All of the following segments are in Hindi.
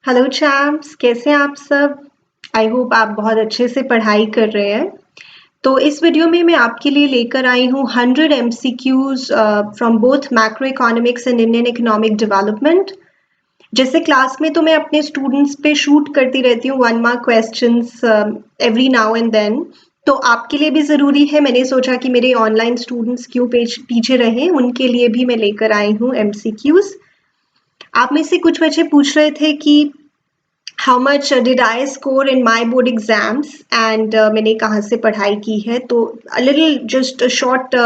हेलो चैम्प्स, कैसे हैं आप सब? आई होप आप बहुत अच्छे से पढ़ाई कर रहे हैं। तो इस वीडियो में मैं आपके लिए लेकर आई हूँ 100 MCQs from both macro economics and Indian economic development. जैसे क्लास में तो मैं अपने स्टूडेंट्स पे शूट करती रहती हूँ 1 mark questions every now and then. तो आपके लिए भी ज़रूरी है, मैंने सोचा कि मेरे ऑनलाइन स्टूडेंट्स क्यों पीछे रहे, उनके लिए भी मैं लेकर आई हूँ MCQs। आप में से कुछ बच्चे पूछ रहे थे कि how much did I score in my board exams and मैंने कहाँ से पढ़ाई की है, तो a little just a short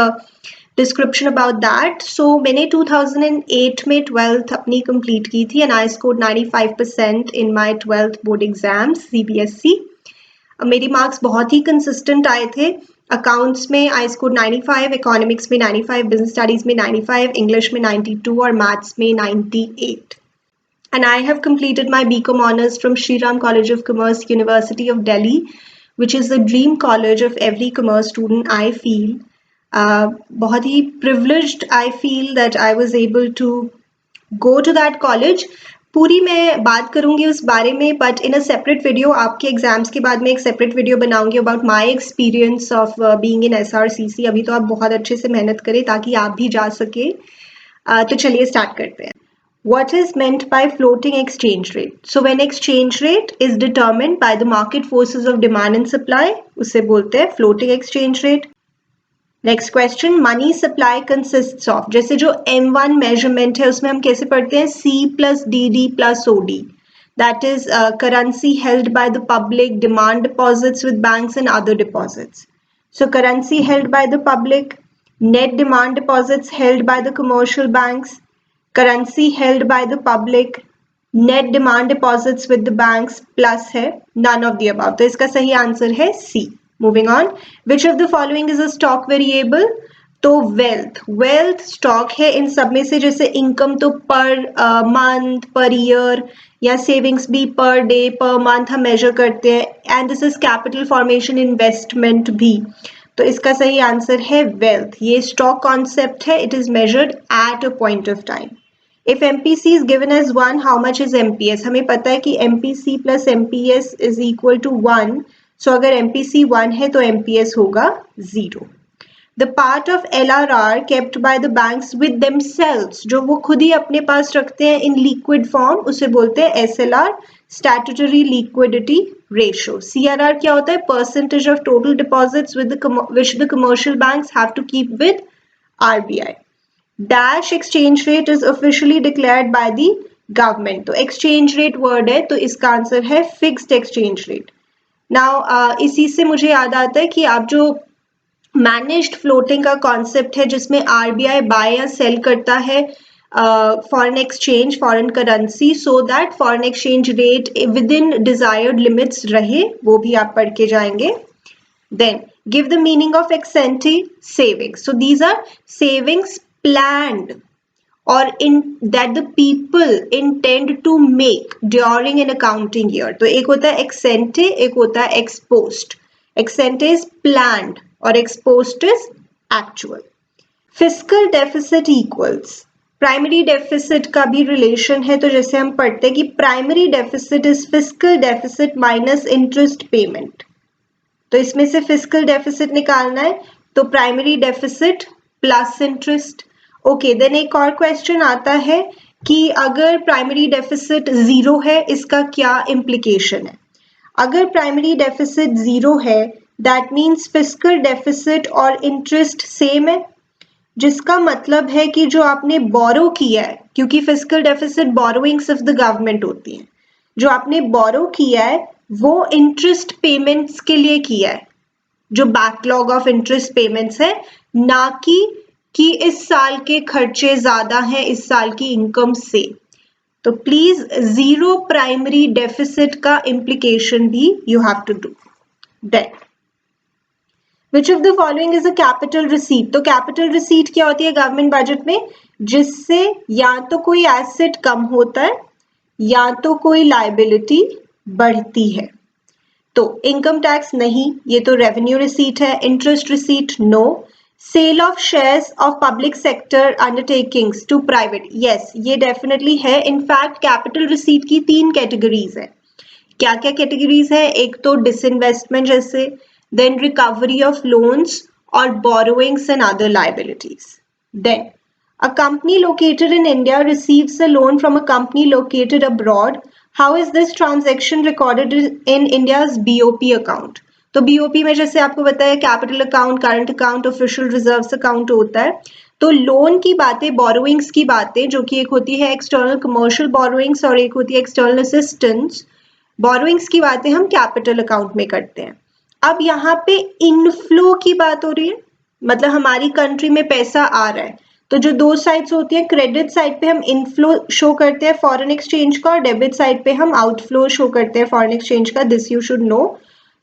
description about that. So मैंने 2008 में 12th अपनी complete की थी and I scored 95% in my 12th board exams CBSE. मेरी मार्क्स बहुत ही कंसिस्टेंट आए थे। अकाउंट्स में आई स्कोर 95, इकोनॉमिक्स में 95, बिजनेस स्टडीज में 95, इंग्लिश में 92 और मैथ्स में 98। And I have completed my BCom Honours from Shri Ram College of Commerce, University of Delhi, which is the dream college of every commerce student, I feel. बहुत ही privileged I feel that I was able to go to that college. पूरी मैं बात करूंगी उस बारे में, but in a separate video. आपके एग्जाम्स के बाद मैं एक सेपरेट वीडियो बनाऊंगी about my experience of being in SRCC। अभी तो आप बहुत अच्छे से मेहनत करें ताकि आप भी जा सके। तो चलिए स्टार्ट करते हैं। What is meant by floating exchange rate? So when exchange rate is determined by the market forces of demand and supply, उसे बोलते हैं floating exchange rate. Next question, money supply consists of, जैसे जो M1 measurement है उसमें हम कैसे पढ़ते हैं, C plus DD plus OD. That is currency held by the public, demand deposits with banks and other deposits. So currency held by the public, net demand deposits held by the commercial banks, currency held by the public, net demand deposits with the banks plus है none of the above. तो इसका सही आंसर है C. Moving on, which of the following is a stock variable? तो वेल्थ स्टॉक है इन सब में से। जैसे इनकम तो पर मंथ, पर ईयर, या सेविंग्स भी पर डे, पर मंथ हम मेजर करते हैं। And this is capital formation, investment भी। तो इसका सही आंसर है वेल्थ। ये स्टॉक कॉन्सेप्ट है, it is measured at a point of time. If MPC is given as 1, how much is MPS? हमें पता है कि MPC plus MPS is equal to 1. So अगर MPC 1 है तो MPS होगा 0. The part of LRR kept by the banks with themselves, जो वो खुद ही अपने पास रखते हैं in liquid form, उसे बोलते हैं SLR, Statutory Liquidity Ratio. CRR क्या होता है? Percentage of total deposits which the commercial banks have to keep with RBI. Dash exchange rate is officially declared by the government. तो exchange rate word है, तो इसका आंसर है fixed exchange rate. Now इसी से मुझे याद आता है कि आप जो मैनेज्ड फ्लोटिंग का कॉन्सेप्ट है जिसमें RBI बाय या सेल करता है foreign exchange, foreign currency, so that foreign exchange rate with in desired limits रहे, वो भी आप पढ़ के जाएंगे. Then give the meaning of ex ante savings. So these are savings planned or in that the people intend to make during an accounting year. तो एक होता है ex ante, एक होता है ex post. Ex ante is planned और ex post is actual. Fiscal deficit equals primary deficit का भी रिलेशन है. तो जैसे हम पढ़ते हैं कि primary deficit is fiscal deficit minus interest payment. तो इसमें से फिस्कल डेफिसिट निकालना है, तो primary deficit plus interest. Okay, then एक और क्वेश्चन आता है कि अगर प्राइमरी डेफिसिट 0 है, इसका क्या इम्प्लीकेशन है? अगर प्राइमरी डेफिसिट 0 है, दैट मीन्स फिस्कल डेफिसिट और इंटरेस्ट सेम है, जिसका मतलब है कि जो आपने बोरो किया है, क्योंकि fiscal deficit borrowings of the government होती हैं, जो आपने बोरो किया है वो इंटरेस्ट पेमेंट्स के लिए किया है, जो बैकलॉग ऑफ इंटरेस्ट पेमेंट्स है, ना कि इस साल के खर्चे ज्यादा हैं इस साल की इनकम से. तो प्लीज 0 प्राइमरी डेफिसिट का इम्प्लीकेशन भी you have to do. Then which of the following is a capital receipt? तो कैपिटल रिसीट क्या होती है गवर्नमेंट बजट में? जिससे या तो कोई एसेट कम होता है या तो कोई लायबिलिटी बढ़ती है. तो इनकम टैक्स नहीं, ये तो रेवेन्यू रिसीट है. Interest receipt no. Sale of shares of public sector undertakings to private, yes ये डेफिनेटली है। इनफैक्ट कैपिटल रिसीट की 3 कैटेगरीज है। क्या क्या कैटेगरीज है? एक तो डिसइन्वेस्टमेंट जैसे, देन रिकवरी ऑफ लोन्स और borrowings and other liabilities. Then a company located in India receives a loan from a company located abroad. How is this transaction recorded in India's BOP account? तो BOP में जैसे आपको बताया capital account, current account, official reserves account होता है। तो लोन की बातें, बोरोइंग्स की बातें, जो कि एक होती है एक्सटर्नल कमर्शियल बोरोइंग्स और एक होती है एक्सटर्नल असिस्टेंस, बोरोइंग्स की बातें हम कैपिटल अकाउंट में करते हैं। अब यहाँ पे इनफ्लो की बात हो रही है, मतलब हमारी कंट्री में पैसा आ रहा है। तो जो दो साइड्स होती है, क्रेडिट साइड पे हम इनफ्लो शो करते हैं फॉरेन एक्सचेंज का और डेबिट साइड पे हम आउटफ्लो शो करते हैं फॉरेन एक्सचेंज का। This you should know.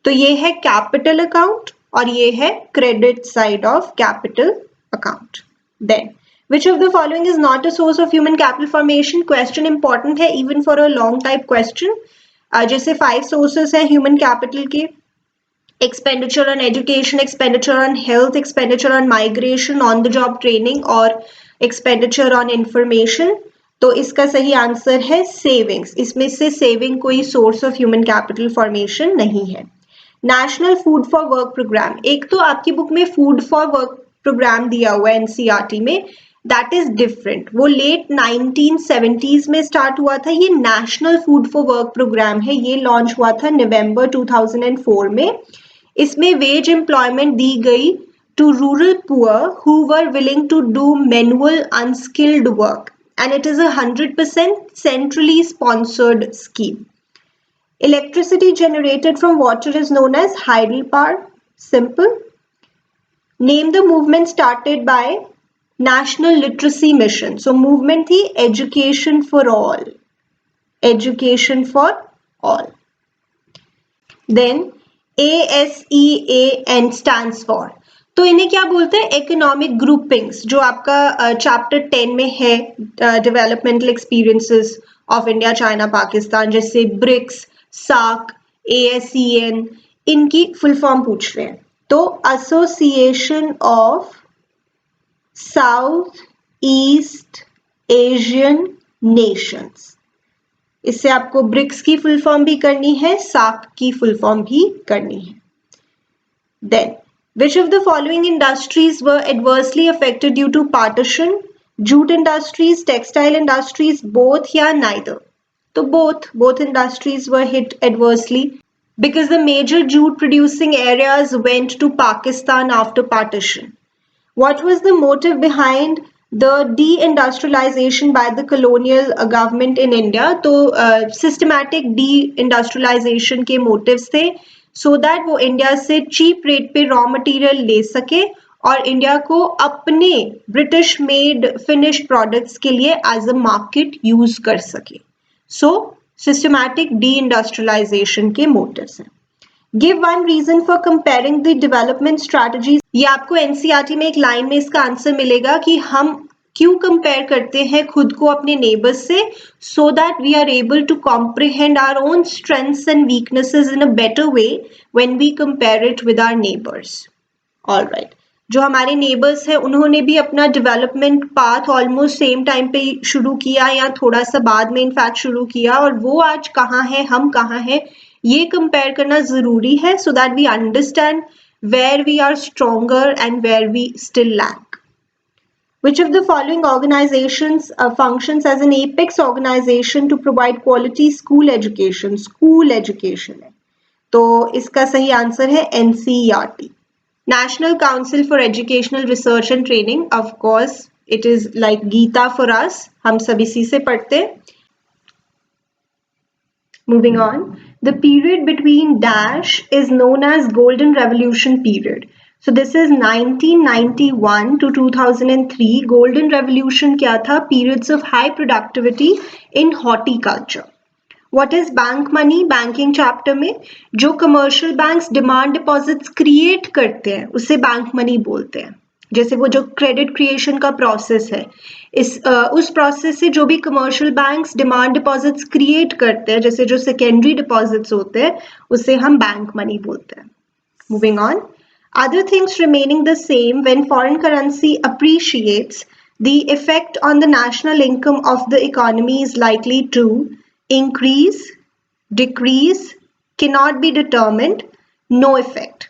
तो ये है कैपिटल अकाउंट और ये है credit side of capital account. Then which of the following is not a source of human capital formation? Question important है even for a long type question. जैसे 5 सोर्सेस हैं ह्यूमन कैपिटल के: expenditure on education, expenditure on health, expenditure on migration, on the job training और expenditure on information। तो इसका सही आंसर है सेविंग्स। इसमें से सेविंग कोई source of human capital formation नहीं है। National food for work programme, एक तो आपकी बुक में फूड फॉर वर्क प्रोग्राम दिया हुआ है एनसीईआरटी में, दैट इज डिफरेंट। वो लेट 1970s में स्टार्ट हुआ था। ये national food for work programme है, ये लॉन्च हुआ था नवंबर 2004 में। इसमें वेज एम्प्लॉयमेंट दी गई to rural poor who were willing to do manual unskilled work and it is 100% centrally sponsored scheme. Electricity generated from water is known as hydropower. Simple. Name the movement started by National Literacy Mission. So movement थी Education for All. Education for All. Then ASEAN stands for. तो इन्हें क्या बोलते हैं? इकोनॉमिक ग्रुपिंग्स, जो आपका चैप्टर 10 में है, developmental experiences of India, China, Pakistan, जैसे ब्रिक्स, सार्क, ASEAN, इनकी फुल फॉर्म पूछ रहे हैं। तो association of south east Asian Nations, इससे आपको ब्रिक्स की फुल फॉर्म भी करनी है, सार्क की फुल फॉर्म भी करनी है। Then which of the following industries were adversely affected due to partition? Jute industries, textile industries, both या neither? तो both industries were hit adversely because the major jute producing areas went to Pakistan after partition. What was the motive behind the deindustrialization by the colonial government in India? तो systematic deindustrialization के motives थे so that वो इंडिया से चीप रेट पे रॉ मटेरियल ले सके और इंडिया को अपने ब्रिटिश मेड फिनिश प्रोडक्ट्स के लिए एज अ मार्केट यूज कर सके। सो सिस्टमैटिक डी इंडस्ट्रियलाइजेशन के मोटिव्स हैं। Give one reason for comparing the development strategies. ये आपको एनसीईआरटी में एक लाइन में इसका आंसर मिलेगा कि हम क्यों कंपेयर करते हैं खुद को अपने नेबर्स से, so that we are able to comprehend our own strengths and weaknesses in a better way when we compare it with our neighbours. Alright, जो हमारे नेबर्स हैं उन्होंने भी अपना development path almost same time पे शुरू किया या थोड़ा सा बाद में इनफैक्ट शुरू किया, और वो आज कहाँ है, हम कहाँ हैं, ये कंपेयर करना जरूरी है so that we understand where we are stronger and where we still lack. Which of the following organizations functions as an apex organization to provide quality school education? School education है, तो इसका सही आंसर है NCERT, National Council for Educational Research and Training. Of course, it is like Gita for us. हम सब इसी से पढ़ते। Moving on, the period between dash is known as Golden Revolution period. So this is 1991 to 2003. Golden Revolution क्या था? Periods of high productivity in horticulture. What is bank money? Banking chapter में जो commercial banks demand deposits create करते हैं उसे बैंक मनी बोलते हैं। जैसे वो जो क्रेडिट क्रिएशन का प्रोसेस है, उस प्रोसेस से जो भी commercial banks demand deposits create करते हैं, जैसे जो सेकेंडरी डिपॉजिट्स होते हैं, उसे हम बैंक मनी बोलते हैं। Moving on, Other things remaining the same, when foreign currency appreciates, the effect on the national income of the economy is likely to increase, decrease, cannot be determined, no effect.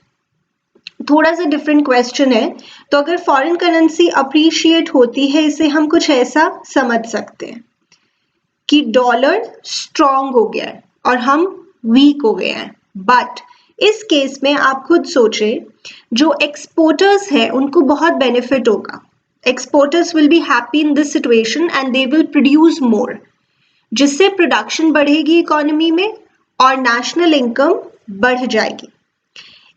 थोड़ा सा डिफरेंट क्वेश्चन है, तो अगर फॉरेन करेंसी अप्रिशिएट होती है, इसे हम कुछ ऐसा समझ सकते हैं कि डॉलर स्ट्रॉन्ग हो गया है और हम वीक हो गए हैं। बट इस केस में आप खुद सोचें, जो एक्सपोर्टर्स हैं उनको बहुत बेनिफिट होगा। Exporters will be happy in this situation and they will produce more, जिससे प्रोडक्शन बढ़ेगी इकोनॉमी में और नेशनल इनकम बढ़ जाएगी।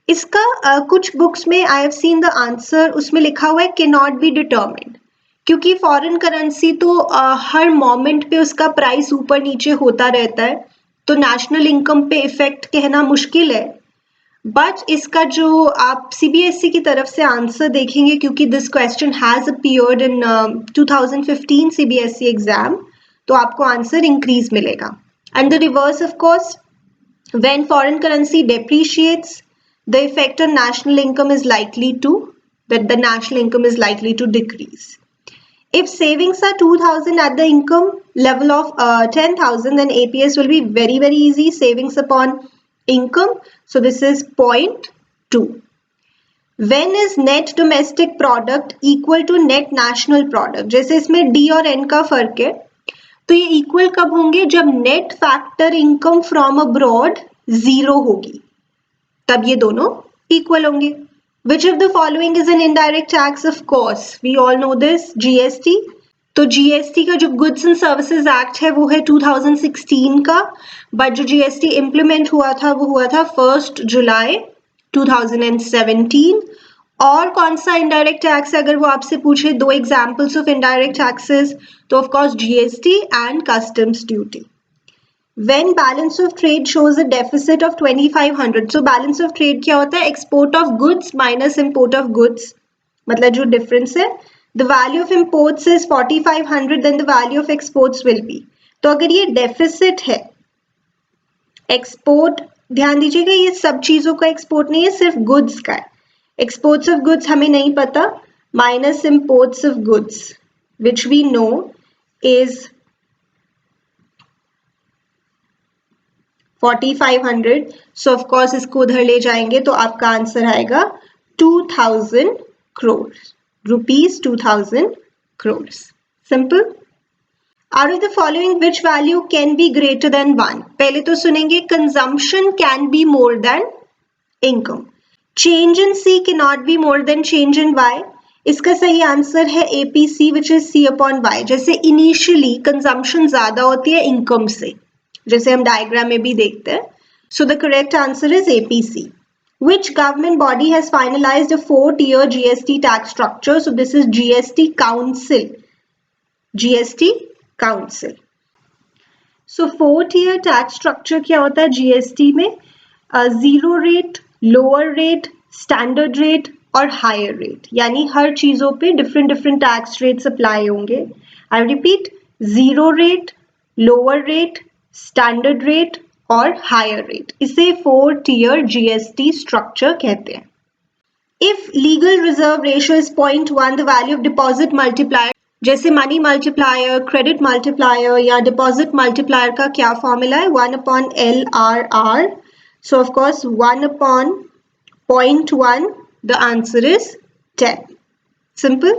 इसका कुछ बुक्स में I have seen the answer, उसमें लिखा हुआ है कैन नॉट बी डिटर्मिन्ड, क्योंकि फॉरेन करेंसी तो हर मोमेंट पे उसका प्राइस ऊपर नीचे होता रहता है, तो नेशनल इनकम पे इफेक्ट कहना मुश्किल है। बट इसका जो आप सीबीएसई की तरफ से आंसर देखेंगे, क्योंकि this question has appeared in 2015 CBSE exam, तो आपको आंसर इंक्रीज मिलेगा। And the reverse of course, when foreign currency depreciates, the effect on national income is likely to decrease. If savings are 2,000 at the income level of 10,000, then APS will be very, very easy. Savings upon income. So this is 0.2. When is net domestic product equal to net national product? जैसे इसमें D और N का फर्क है, तो ये इक्वल कब होंगे? जब net factor income from abroad 0 होगी, तब ये दोनों इक्वल होंगे। Which of the following is an indirect tax? Of course, we all know this, GST. तो GST का जो Goods and Services Act है वो है 2016 का, बट जो GST इम्प्लीमेंट हुआ था वो हुआ था 1 जुलाई 2017। और कौन सा इनडायरेक्ट टैक्स है, अगर वो आपसे पूछे दो एग्जाम्पल्स ऑफ इनडायरेक्ट टैक्सेस, तो of course GST and customs duty. When balance of trade shows a deficit of 2500, so balance of trade क्या होता है? Export of goods minus import of goods, मतलब जो difference है, the value of imports is 4500, then the value of exports will be, तो अगर ये deficit है, export, ध्यान दीजिएगा ये सब चीजों का export नहीं है, सिर्फ goods का है। Exports of goods हमें नहीं पता, minus imports of goods which we know is 4500, so of course इसको उधर ले जाएंगे तो आपका आंसर आएगा 2000 crores, rupees 2000 crores. Simple. Out of the following, which value can be greater than 1? पहले तो सुनेंगे consumption can be more than income. Change in C cannot be more than change in Y. इसका सही आंसर है APC, which is C upon Y. जैसे initially consumption ज्यादा होती है income से, जैसे हम डायग्राम में भी देखते हैं। So the correct answer is APC. Which government body has finalized a 4-tier GST tax structure? So this is GST Council. GST Council. So 4-tier tax structure क्या होता है GST में? Zero rate, lower rate, standard rate और higher rate. यानी हर चीजों पे different tax rates apply होंगे. I repeat, zero rate, lower rate, standard rate और हायर रेट, इसे 4-tier GST स्ट्रक्चर कहते हैं। If legal reserve ratio is 0.1, the value of deposit multiplier, जैसे मनी मल्टीप्लायर, क्रेडिट मल्टीप्लायर या डिपॉजिट मल्टीप्लायर का क्या फॉर्मूला है? 1/LRR. So of course 1/0.1, the answer is 10. Simple.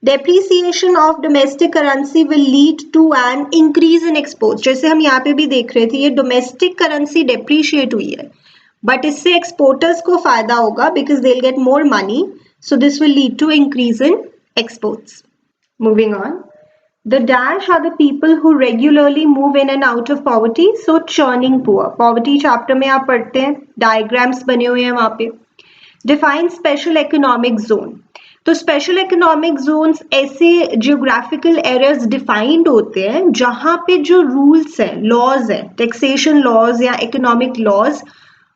Depreciation of domestic currency will lead to an increase in exports. जैसे हम यहाँ पे भी देख रहे थे, ये domestic currency depreciate हुई है, but इससे exporters को फायदा होगा because they'll get more money. So this will lead to increase in exports. Moving on. The dash are the people who regularly move in and out of poverty. So churning poor. Poverty chapter में आप पढ़ते हैं, diagrams बने हुए हैं वहाँ पे. Define special economic zone. तो स्पेशल इकोनॉमिक जोन्स ऐसे जियोग्राफिकल एरियाज डिफाइंड होते हैं जहां पे जो रूल्स हैं, लॉज हैं, टैक्सेशन लॉज या इकोनॉमिक लॉज,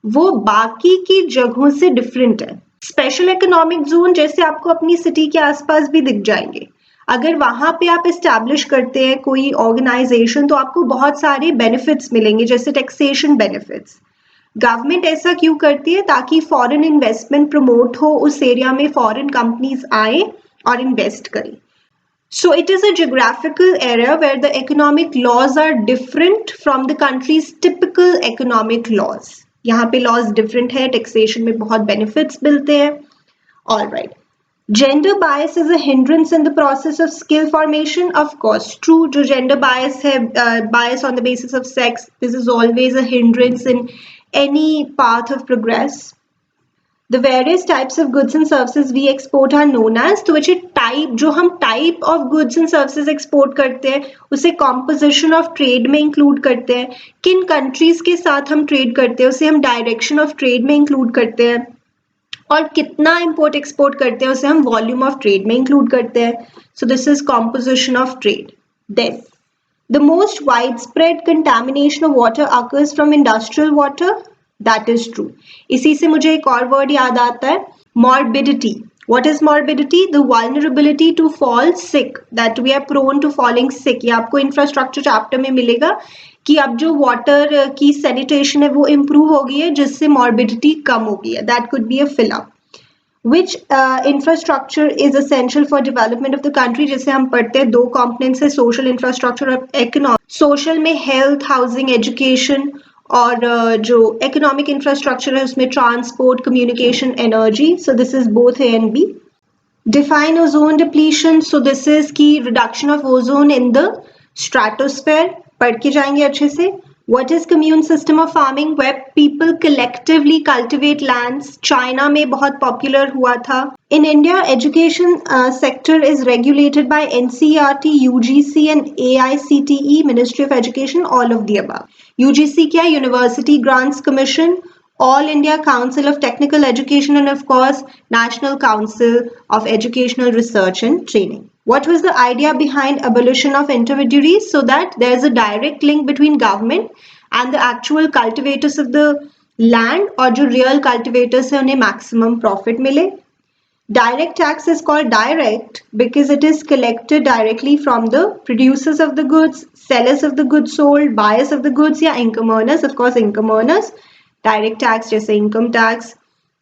वो बाकी की जगहों से डिफरेंट है। स्पेशल इकोनॉमिक जोन जैसे आपको अपनी सिटी के आसपास भी दिख जाएंगे, अगर वहां पे आप एस्टैब्लिश करते हैं कोई ऑर्गेनाइजेशन तो आपको बहुत सारे बेनिफिट्स मिलेंगे, जैसे टैक्सेशन बेनिफिट्स। गवर्नमेंट ऐसा क्यों करती है? ताकि फॉरेन इन्वेस्टमेंट प्रमोट हो, उस एरिया में फॉरेन कंपनीज आए और इन्वेस्ट करें. So it is a geographical area where the economic laws are different from the country's typical economic laws. यहाँ पे laws different है, taxation में बहुत benefits मिलते हैं. All right. Gender bias is a hindrance in the process of skill formation. Of course, true. जो gender bias है, bias on the basis of sex, this is always a hindrance in any path of progress. The various types of goods and services we export are known as. तो बच्चे टाइप, जो हम type of goods and services export करते हैं उसे कॉम्पोजिशन ऑफ ट्रेड में इंक्लूड करते हैं. किन कंट्रीज के साथ हम ट्रेड करते हैं उसे हम डायरेक्शन ऑफ ट्रेड में इंक्लूड करते हैं. और कितना इंपोर्ट एक्सपोर्ट करते हैं उसे हम वॉल्यूम ऑफ ट्रेड में इंक्लूड करते हैं. So this is composition of trade. Then the most widespread contamination of water occurs from industrial water. That is true. इसी से मुझे एक और वर्ड याद आता है, morbidity. What is morbidity? The vulnerability to fall sick, that we are prone to falling sick. ये आपको इंफ्रास्ट्रक्चर चैप्टर में मिलेगा कि अब जो वाटर की सैनिटेशन है वो इम्प्रूव हो गई है जिससे मॉर्बिडिटी कम हो गई है. That could be a fill up. Which infrastructure is essential for development of the country? जैसे हम पढ़ते हैं दो components है, social infrastructure और economic. Social में health, housing, education और जो economic infrastructure है उसमें transport, communication, energy. So this is both A and B. Define ozone depletion. So this is की reduction of ozone in the stratosphere. पढ़ के जाएंगे अच्छे से. What is commune system of farming where people collectively cultivate lands? China में बहुत popular हुआ था. In India, education sector is regulated by NCERT, UGC and AICTE, Ministry of Education, all of the above. UGC क्या? University Grants Commission, All India Council of Technical Education and of course National Council of Educational Research and Training. What was the idea behind abolition of intermediaries? So that there is a direct link between government and the actual cultivators of the land, और जो real cultivators है उन्हें maximum profit मिले. Direct tax is called direct because it is collected directly from the producers of the goods, sellers of the goods sold, buyers of the goods या income earners. Of course income earners. Direct tax जैसे income tax,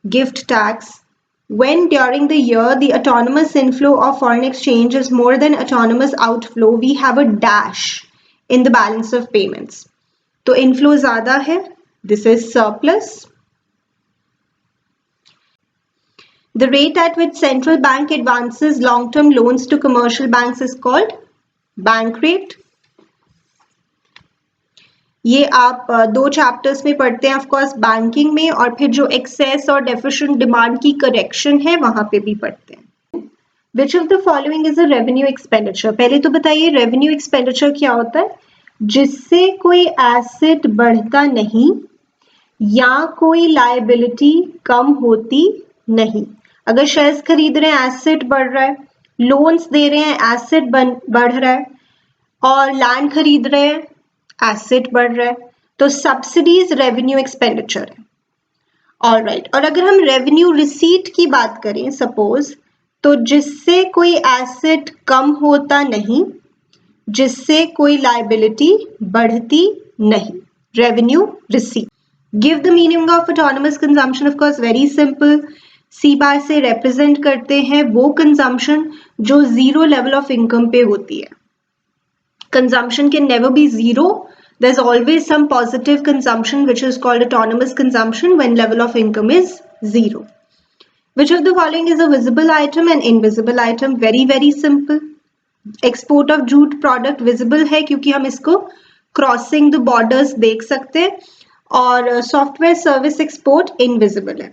gift tax. When during the year the autonomous inflow of foreign exchange is more than autonomous outflow, we have a dash in the balance of payments. तो inflow ज़्यादा है, this is surplus. The rate at which central bank advances long-term loans to commercial banks is called bank rate. ये आप दो चैप्टर्स में पढ़ते हैं, ऑफ कोर्स बैंकिंग में, और फिर जो एक्सेस और डेफिशिएंट डिमांड की करेक्शन है वहां पे भी पढ़ते हैं. विच of the following is a revenue expenditure? पहले तो बताइए रेवेन्यू एक्सपेंडिचर क्या होता है? जिससे कोई एसेट बढ़ता नहीं या कोई लायबिलिटी कम होती नहीं. अगर शेयर्स खरीद रहे हैं एसेट बढ़ रहा है, लोन्स दे रहे हैं एसेट बढ़ रहा है, और लैंड खरीद रहे हैं एसेट बढ़ रहा है, तो सब्सिडीज रेवेन्यू एक्सपेंडिचर है. ऑलराइट. और अगर हम रेवेन्यू रिसीट की बात करें सपोज, तो जिससे कोई एसेट कम होता नहीं, जिससे कोई लायबिलिटी बढ़ती नहीं, revenue receipt. Give the meaning of autonomous consumption. Of course very simple. C bar से रिप्रेजेंट करते हैं वो कंजम्पशन जो जीरो लेवल ऑफ इनकम पे होती है. Consumption can never be zero. There's always some positive consumption which is called autonomous consumption when level of income is zero. Which of the following is a visible item and invisible item? Very very simple. Export of jute product visible है क्योंकि हम इसको crossing the borders देख सकते हैं, और software service export invisible है.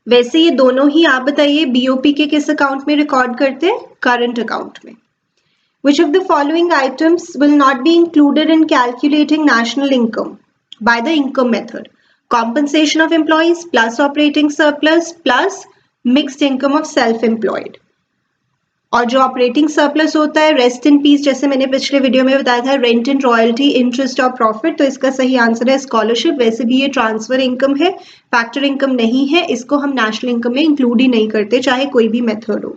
वैसे ये दोनों ही आप बताइए BOP के किस अकाउंट में रिकॉर्ड करते हैं? करंट अकाउंट में. Which of the following items will not be included in calculating national income by the income method? Compensation of employees plus operating surplus plus mixed income of self-employed. और जो ऑपरेटिंग सरप्लस होता है रेस्ट इन पीस, जैसे मैंने पिछले वीडियो में बताया था, रेंट एंड रॉयल्टी, इंटरेस्ट और प्रॉफिट. तो इसका सही आंसर है स्कॉलरशिप. वैसे भी ये ट्रांसफर इनकम है, फैक्टर इनकम नहीं है, इसको हम नेशनल इनकम में इंक्लूड ही नहीं करते चाहे कोई भी मेथड हो.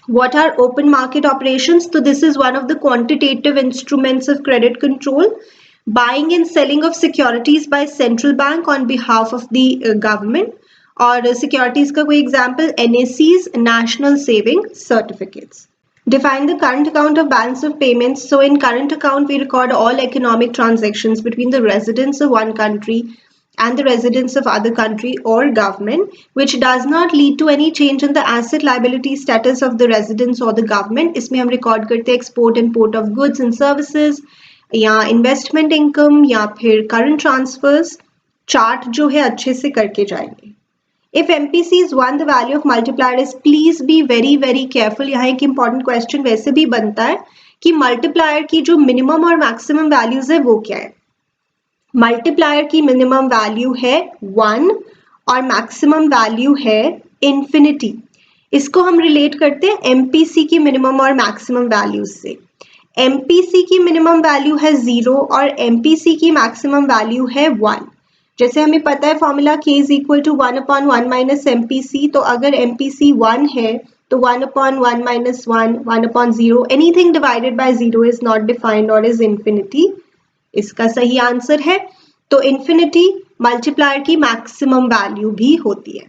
What are open market operations? So this is one of the quantitative instruments of credit control buying and selling of securities by central bank on behalf of the government, और सिक्योरिटीज का कोई example NSCs, national saving certificates. Define the current account of balance of payments. So in current account, we record all economic transactions between the residents of one country and the residents of other country or government, which does not lead to any change in the asset liability status of the residents or the government. इसमें हम record करते हैं export import of goods and services, या investment income, या फिर current transfers. Chart जो है अच्छे से करके जाएंगे. If MPC is 1, the value of multiplier is, please be very careful. यहाँ एक important question वैसे भी बनता है कि multiplier की जो minimum और maximum values है वो क्या है. Multiplier की minimum value है 1 और maximum value है infinity. इसको हम relate करते हैं MPC की minimum और maximum values से. MPC की minimum value है 0 और MPC की maximum value है 1. जैसे हमें पता है formula K is equal to 1/1 minus MPC, तो अगर MPC 1 है तो 1/1 minus 1, 1/0, anything divided by 0 is not defined or is infinity. इसका सही आंसर है. तो infinity मल्टीप्लायर की मैक्सिमम वैल्यू भी होती है.